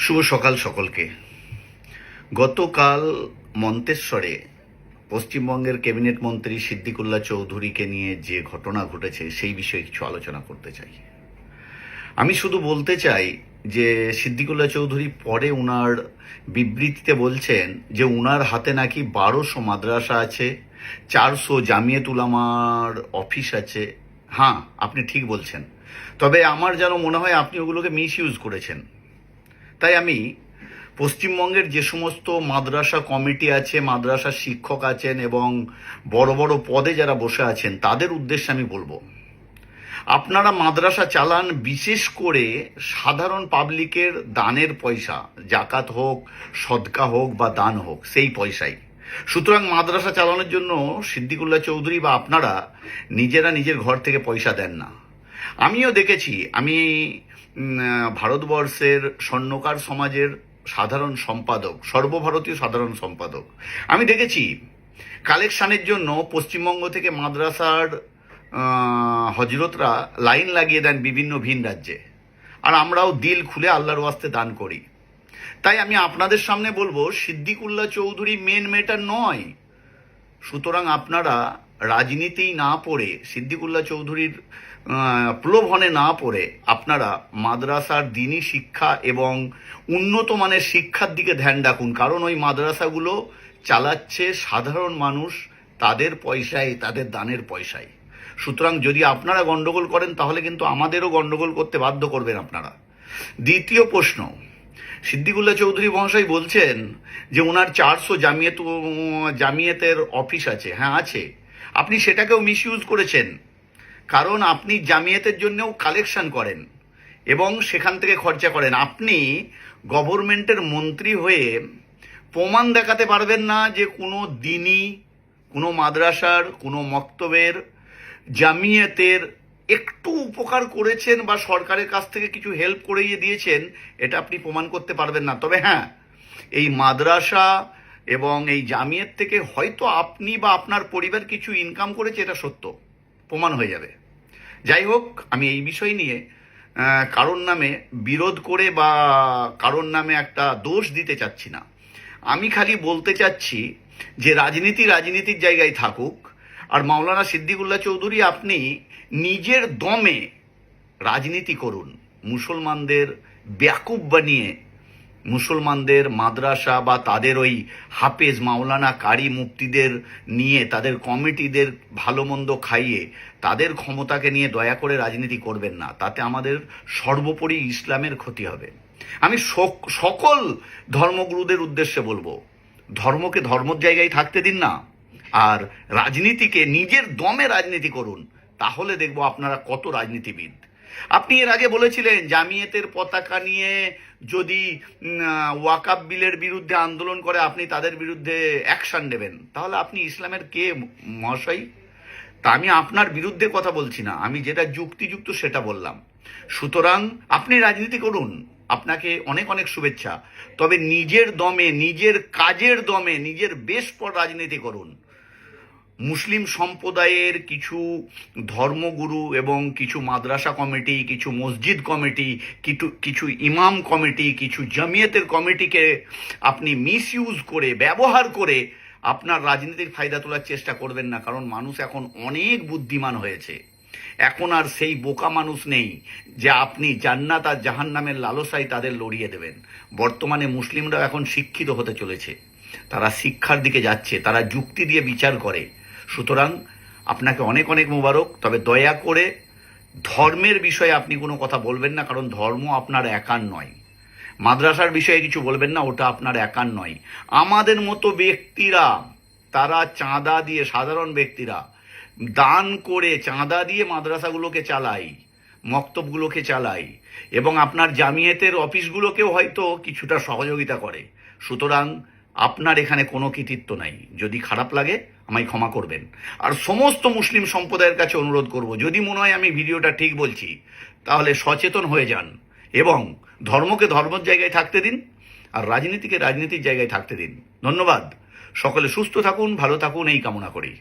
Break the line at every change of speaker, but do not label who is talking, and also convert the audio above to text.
শুভ সকাল সকলকে। গতকাল মন্তেশ্বরে পশ্চিমবঙ্গের ক্যাবিনেট মন্ত্রী সিদ্দিকুল্লাহ চৌধুরীকে নিয়ে যে ঘটনা ঘটেছে সেই বিষয়ে কিছু আলোচনা করতে চাই। আমি শুধু বলতে চাই যে সিদ্দিকুল্লাহ চৌধুরী পরে উনার বিবৃতিতে বলছেন যে উনার হাতে নাকি 1200 মাদ্রাসা আছে, 400 জামিয়াত উলামার অফিস আছে। হ্যাঁ, আপনি ঠিক বলছেন, তবে আমার যেন মনে হয় আপনি ওগুলোকে মিস ইউজ করেছেন। তাই আমি পশ্চিমবঙ্গের যে সমস্ত মাদ্রাসা কমিটি আছে, মাদ্রাসা শিক্ষক আছেন এবং বড় বড় পদে যারা বসে আছেন তাদের উদ্দেশ্যে আমি বলবো, আপনারা মাদ্রাসা চালান বিশেষ করে সাধারণ পাবলিকের দানের পয়সা, জাকাত হোক, সদকা হোক বা দান হোক, সেই পয়সাই। সুতরাং মাদ্রাসা চালানোর জন্য সিদ্দিকুল্লাহ চৌধুরী বা আপনারা নিজেরা নিজের ঘর থেকে পয়সা দেন না। আমিও দেখেছি, আমি ভারতবর্ষের স্বর্ণকার সমাজের সাধারণ সম্পাদক, সর্বভারতীয় সাধারণ সম্পাদক। আমি দেখেছি কালেকশানের জন্য পশ্চিমবঙ্গ থেকে মাদ্রাসার হজরতরা লাইন লাগিয়ে দেন বিভিন্ন ভিন রাজ্যে, আর আমরাও দিল খুলে আল্লাহর ওয়াস্তে দান করি। তাই আমি আপনাদের সামনে বলবো, সিদ্দিকুল্লাহ চৌধুরী মেন ম্যাটার নয়। সুতরাং আপনারা রাজনীতি না পড়ে, সিদ্দিকুল্লাহ চৌধুরীর প্রলোভনে না পড়ে আপনারা মাদ্রাসার দিনী শিক্ষা এবং উন্নত মানের শিক্ষার দিকে ধ্যান রাখুন। কারণ ওই মাদ্রাসাগুলো চালাচ্ছে সাধারণ মানুষ, তাদের পয়সায়, তাদের দানের পয়সায়। সুতরাং যদি আপনারা গন্ডগোল করেন তাহলে কিন্তু আমাদেরও গন্ডগোল করতে বাধ্য করবেন আপনারা। দ্বিতীয় প্রশ্ন, সিদ্দিকুল্লাহ চৌধুরী মহাশয় বলছেন যে ওনার 400 জামিয়াতের অফিস আছে। হ্যাঁ আছে, আপনি সেটাকেও মিসইউজ করেছেন। কারণ আপনি জামিয়াতের জন্যও কালেকশন করেন এবং সেখান থেকে খরচা করেন। আপনি গভর্নমেন্টের মন্ত্রী হয়ে প্রমাণ দেখাতে পারবেন না যে কোনো দিনই, কোনো মাদ্রাসার, কোনো মক্তবের, জামিয়াতের একটু উপকার করেছেন বা সরকারের কাছ থেকে কিছু হেল্প করিয়ে দিয়েছেন, এটা আপনি প্রমাণ করতে পারবেন না। তবে হ্যাঁ, এই মাদ্রাসা এবং এই জামিয়াত থেকে হয়তো আপনি বা আপনার পরিবার কিছু ইনকাম করেছে, এটা সত্য, প্রমাণ হয়ে যাবে। যাই হোক, আমি এই বিষয় নিয়ে কারোর নামে বিরোধ করে বা কারোর নামে একটা দোষ দিতে চাচ্ছি না। আমি খালি বলতে চাচ্ছি যে রাজনীতির জায়গায় থাকুক। আর মাওলানা সিদ্দিকুল্লাহ চৌধুরী, আপনি নিজের দমে রাজনীতি করুন। মুসলমানদের বেয়াকুব বানিয়ে, মুসলমানদের মাদ্রাসা বা তাদের ওই হাফেজ মাওলানা কারি মুফতিদের নিয়ে, তাদের কমিটিদের ভালো মন্দ খাইয়ে তাদের ক্ষমতাকে নিয়ে দয়া করে রাজনীতি করবেন না। তাতে আমাদের সর্বোপরি ইসলামের ক্ষতি হবে। আমি সকল ধর্মগুরুদের উদ্দেশ্যে বলবো, ধর্মকে ধর্মর জায়গায় থাকতে দিন না, আর রাজনীতিকে নিজের দমে রাজনীতি করুন। তাহলে দেখবো আপনারা কত রাজনীতিবিদ। আপনি এর আগে বলেছিলেন জামিয়াতের পতাকা নিয়ে যদি ওয়াকাব বিলের বিরুদ্ধে আন্দোলন করে আপনি তাদের বিরুদ্ধে অ্যাকশন নেবেন। তাহলে আপনি ইসলামের কে মহাশয়? তা আমি আপনার বিরুদ্ধে কথা বলছি না, আমি যেটা যুক্তিযুক্ত সেটা বললাম। সুতরাং আপনি রাজনীতি করুন, আপনাকে অনেক অনেক শুভেচ্ছা। তবে নিজের দমে, নিজের কাজের দমে, নিজের বেশ পর রাজনীতি করুন। মুসলিম সম্প্রদায়ের কিছু ধর্মগুরু এবং কিছু মাদ্রাসা কমিটি, কিছু মসজিদ কমিটি, কিছু ইমাম কমিটি, কিছু জামিয়াতের কমিটিকে আপনি মিসইউজ করে, ব্যবহার করে আপনার রাজনীতির ফায়দা তোলার চেষ্টা করবেন না। কারণ মানুষ এখন অনেক বুদ্ধিমান হয়েছে। এখন আর সেই বোকা মানুষ নেই যে আপনি জান্নাত আর জাহান্নামের লালসায় তাদের লড়িয়ে দেবেন। বর্তমানে মুসলিমরাও এখন শিক্ষিত হতে চলেছে, তারা শিক্ষার দিকে যাচ্ছে, তারা যুক্তি দিয়ে বিচার করে। সুতরাং আপনাকে অনেক অনেক মোবারক। তবে দয়া করে ধর্মের বিষয়ে আপনি কোনো কথা বলবেন না, কারণ ধর্ম আপনার একার নয়। মাদ্রাসার বিষয়ে কিছু বলবেন না, ওটা আপনার একার নয়। আমাদের মতো ব্যক্তিরা, তারা চাঁদা দিয়ে, সাধারণ ব্যক্তিরা দান করে চাঁদা দিয়ে মাদ্রাসাগুলোকে চালায়, মক্তবগুলোকে চালায় এবং আপনার জামিয়াতের অফিসগুলোকেও হয়তো কিছুটা সহযোগিতা করে। সুতরাং আপনার এখানে কোনো কৃতিত্ব নাই। যদি খারাপ লাগে আমায় ক্ষমা করবেন। আর সমস্ত মুসলিম সম্প্রদায়ের কাছে অনুরোধ করব, যদি মনে হয় আমি ভিডিওটা ঠিক বলছি তাহলে সচেতন হয়ে যান এবং ধর্মকে ধর্মের জায়গায় থাকতে দিন আর রাজনীতিকে রাজনীতির জায়গায় থাকতে দিন। ধন্যবাদ। সকলে সুস্থ থাকুন, ভালো থাকুন, এই কামনা করি।